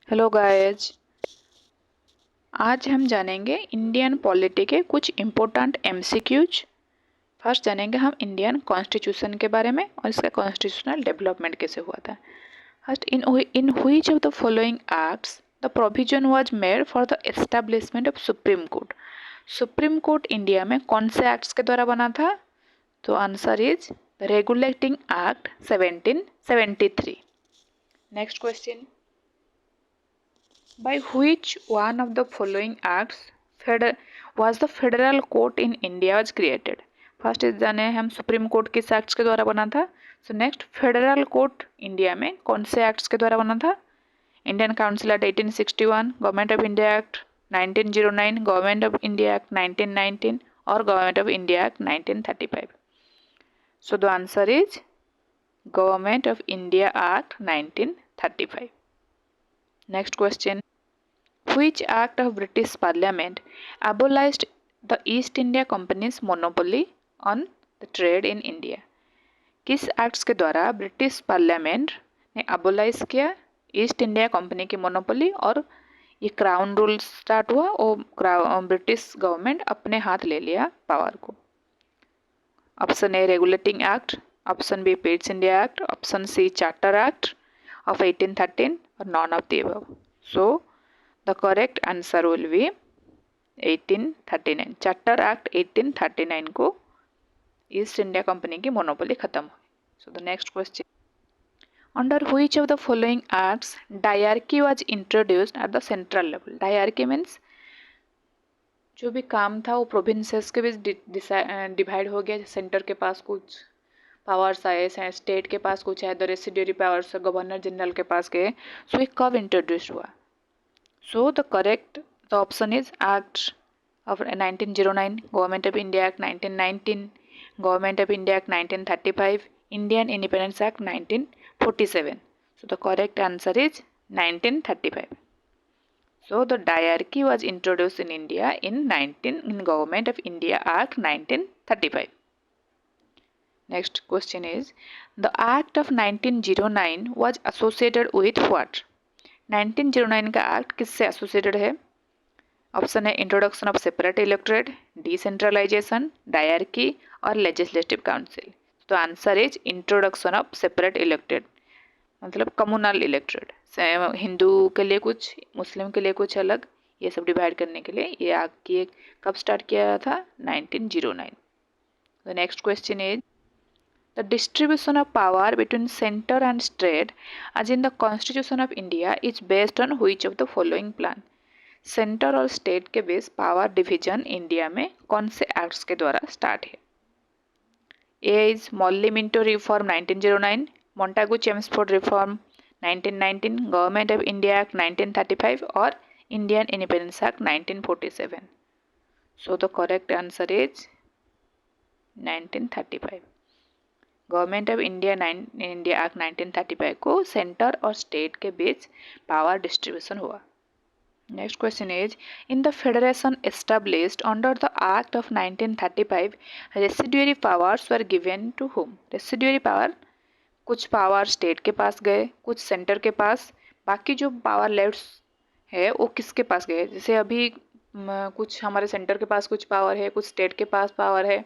Hello guys. आज हम जानेंगे इंडियन पॉलिटी के कुछ इम्पोर्टेंट एमसीक्यूज। फर्स्ट जानेंगे हम इंडियन कॉन्स्टिट्यूशन के बारे में और इसका कॉन्स्टिट्यूशनल डेवलपमेंट कैसे हुआ था। First, in which of the following acts the provision was made for the establishment of supreme court. Supreme court India में कौन से एक्ट्स के द्वारा बना था? तो answer is regulating act 1773। Next question, by which one of the following acts was the federal court in India was created? First इस जाने हम सुप्रीम कोर्ट किस एक्ट्स के द्वारा बना था। So next, federal court India में कौन से एक्ट्स के द्वारा बना था? Indian council act 1861, government of India act 1909, government of India act 1919 और government of India act 1935। So the answer is government of India act 1935। Next question, which act of British Parliament abolished the East India Company's monopoly on the trade in India? किस acts के द्वारा British parliament ने अबोलाइज किया east India company की monopoly और ये crown rule start हुआ और ब्रिटिश गवर्नमेंट अपने हाथ ले लिया पावर को? Option A regulating act, option B Pitt's India act, option C charter act of 1813 और none of the above. So the correct answer will be 1839। Charter act 1839 को East India company की monopoly खत्म हुई। So the next question, under which of the following acts dyarchy was introduced at the central level? Dyarchy means जो भी काम था वो provinces के बीच डिवाइड हो गया। सेंटर के पास कुछ पावर्स आए, स्टेट के पास कुछ है, द रेसिडियरी पावर्स गवर्नर जनरल के पास गए। सो ये कब इंट्रोड्यूस हुआ? So the option is Act of 1909, Government of India Act 1919, Government of India Act 1935, Indian Independence Act 1947. So the correct answer is 1935. So the diarchy was introduced in India in Government of India Act 1935. Next question is, the Act of 1909 was associated with what? 1909 का act किससे associated है? Option है introduction of separate electorate, decentralisation, dyarchy और legislative council. तो answer is introduction of separate elected, मतलब communal electorate. Hindu के लिए कुछ, मुस्लिम के लिए कुछ अलग, ये सब डिवाइड करने के लिए ये एक्ट ये कब स्टार्ट किया था? 1909। The next question is, the distribution of power between center and state as in the Constitution of India is based on which of the following plan? Centre और स्टेट के बीच पावर डिवीजन इंडिया में कौन से acts के द्वारा start है? A is Morley Minto reform 1909, Montagu Chelmsford reform 1919, government of India act 1935 और Indian independence act 1947। So the correct answer is 1935। Government of India act 1935 को सेंटर और स्टेट के बीच पावर डिस्ट्रीब्यूशन हुआ। Next question is, in the federation established under the act of 1935 residuary powers were given to whom? Residuary power, कुछ power state के पास गए, कुछ सेंटर के पास, बाकी जो पावर लेफ्ट है वो किसके पास गए? जैसे अभी कुछ हमारे सेंटर के पास कुछ पावर है, कुछ स्टेट के पास पावर है,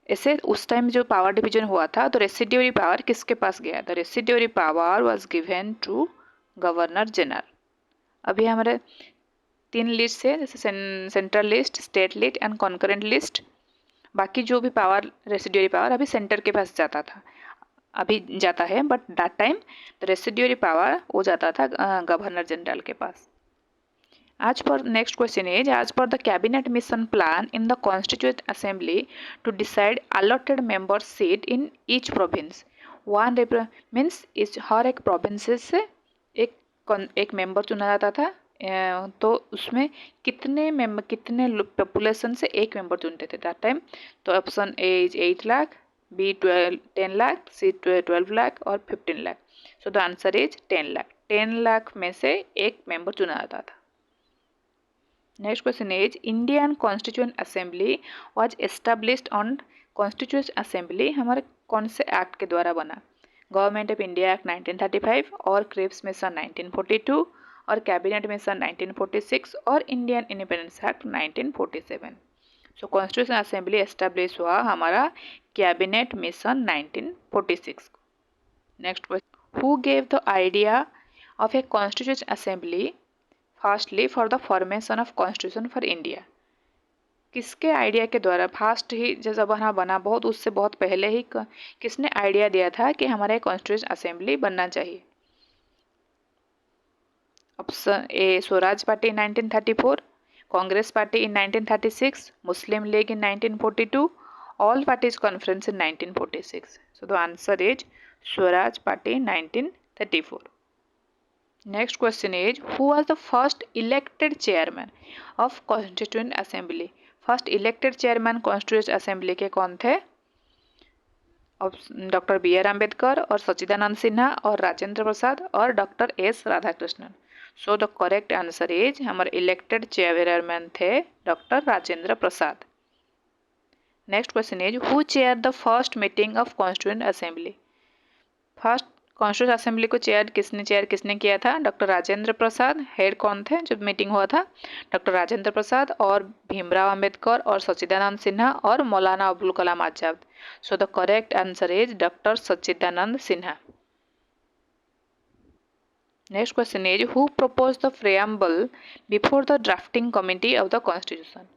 ऐसे उस टाइम जो पावर डिवीजन हुआ था तो रेसिड्यूरी पावर किसके पास गया? The residuary power was given to governor general. अभी हमारे 3 लिस्ट है, जैसे central list, state list and concurrent list. बाकी जो भी पावर रेसिड्यूरी पावर अभी सेंटर के पास जाता था, अभी जाता है, but that time the residuary power वो जाता था गवर्नर जनरल के पास। As per next question is, as per the cabinet mission plan in the constituent assembly to decide allotted member seat in each province, one means इस हर एक provinces से एक member चुना जाता था। तो उसमें कितने पॉपुलेशन से एक मेंबर चुनते थे दैट टाइम? तो option A is 8 lakh, B 10 lakh, C 12 lakh और 15 lakh. So the answer is 10 lakh. 10 lakh में से एक मेंबर चुना जाता था। Next question is, Indian constituent assembly was established on, constituent assembly हमारे कौन से एक्ट के द्वारा बना? गवर्नमेंट ऑफ इंडिया एक्ट 1935 और क्रिप्स मिशन 1942 और कैबिनेट मिशन 1946 और इंडियन इंडिपेंडेंस एक्ट 1947। सो कॉन्स्टिट्यूशन असेंबली एस्टेब्लिश हुआ हमारा cabinet mission 1946। Next question, who gave the idea of a constitution assembly firstly for the formation of constitution for India? किसके idea के द्वारा first ही जब बना बहुत उससे बहुत पहले ही किसने आइडिया दिया था कि हमारा कॉन्स्टिट्यूशन असेंबली बनना चाहिए? Option A Swaraj party in 1934, Congress party in 1936, Muslim league in 1942, all parties conference in 1946। So the answer is Swaraj party 1934। Next question is who was the first elected chairman of constituent assembly? First elected chairman constituent assembly के कौन थे? Doctor B R Ambedkar और सच्चिदानंद सिन्हा और राजेंद्र प्रसाद और doctor S Radhakrishnan. So the correct answer is हमारे elected chairman थे doctor Rajendra Prasad. Next question is who chair the first meeting of constituent assembly? First constituent assembly को chair किसने किया था? डॉक्टर राजेंद्र प्रसाद। हेड कौन थे जब मीटिंग हुआ था? डॉक्टर राजेंद्र प्रसाद और भीमराव अंबेडकर और सच्चिदानंद सिन्हा और Maulana Abul Kalam Azad. So the correct answer is doctor Sachchidanand Sinha. Next question is who propose the preamble before the drafting committee of the constitution?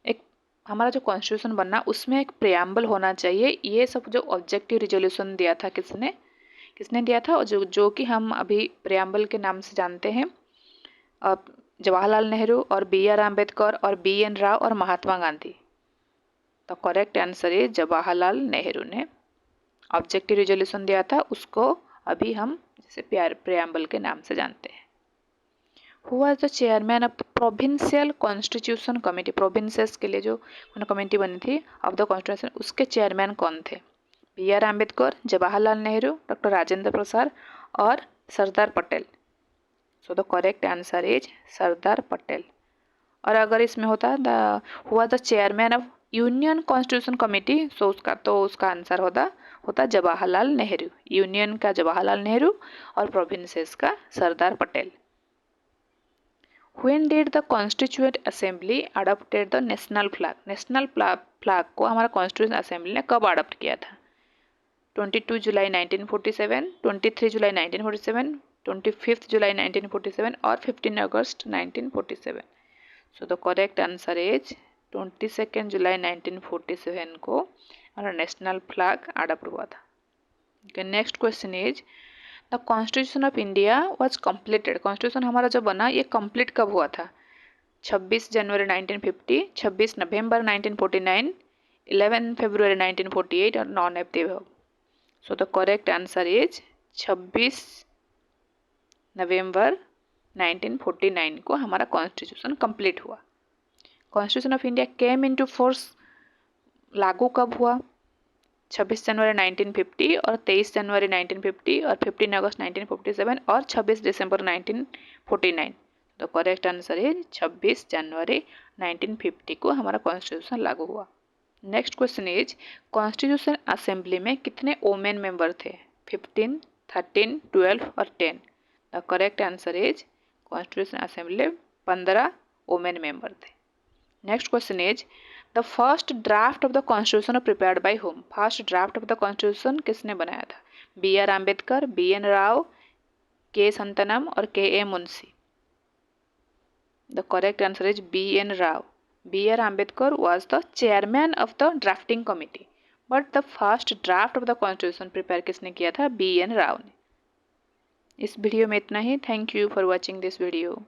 एक हमारा जो कॉन्स्टिट्यूशन बनना उसमें एक प्रेएम्बल होना चाहिए। ये सब जो ऑब्जेक्टिव रिजोल्यूशन दिया था किसने दिया था? जो कि हम अभी प्रेएम्बल के नाम से जानते हैं, जवाहरलाल नेहरू और बी आर अम्बेडकर और बी एन राव और महात्मा गांधी। तो correct answer is Jawaharlal Nehru ने ऑब्जेक्टिव रिजोल्यूशन दिया था, उसको अभी हम जैसे प्रेएम्बल के नाम से जानते हैं। Who was the chairman of provincial constitution committee? Provinces के लिए जो कमेटी बनी थी ऑफ द कॉन्स्टिट्यूशन, उसके चेयरमैन कौन थे? B R Ambedkar, Jawaharlal Nehru, doctor Rajendra Prasad और Sardar Patel. So the correct answer is Sardar Patel. और अगर इसमें होता हुआ the chairman of union constitution committee, so उसका आंसर होता जवाहरलाल नेहरू। यूनियन का जवाहरलाल नेहरू और प्रोविंसेस का Sardar Patel. When did the Constituent Assembly adopted the national flag? National flag को हमारा कॉन्स्टिट्यूशन असेंबली ने कब अडॉप्ट किया था? 22 जुलाई 1947, 23 जुलाई 1947, 25 जुलाई 1947 और 15 अगस्त 1947। So the correct answer is 22 जुलाई 1947 को हमारा नेशनल फ्लैग अडॉप्ट हुआ था। Next question is the constitution of India was completed? Constitution हमारा जो बना ये कंप्लीट कब हुआ था? 26 जनवरी 1950, 26 नवंबर 1949, 11 फरवरी 1948 और 9 अप्रैल। So the correct answer is 26 नवंबर 1949 को हमारा कॉन्स्टिट्यूशन कंप्लीट हुआ। Constitution of India came into force लागू कब हुआ? 26 जनवरी 1950 और 23 जनवरी 1950 और 15 अगस्त 1947 और 26 दिसंबर 1949। तो करेक्ट आंसर है 26 जनवरी 1950 को हमारा कॉन्स्टिट्यूशन लागू हुआ। Next question is constitution assembly में कितने वोमेन मेंबर थे? 15, 13, 12 और 10। The correct answer is constitution assembly 15 women member थे। Next question is the first draft of the constitution prepared by whom? First draft of the constitution किसने बनाया था? B R Ambedkar, B N Rau, K Santhanam और K A Munshi. The correct answer is B N Rau. B R Ambedkar was the chairman of the drafting committee, but the first draft of the constitution prepare किसने किया था? B N Rao ने। इस video में इतना ही। Thank you for watching this video.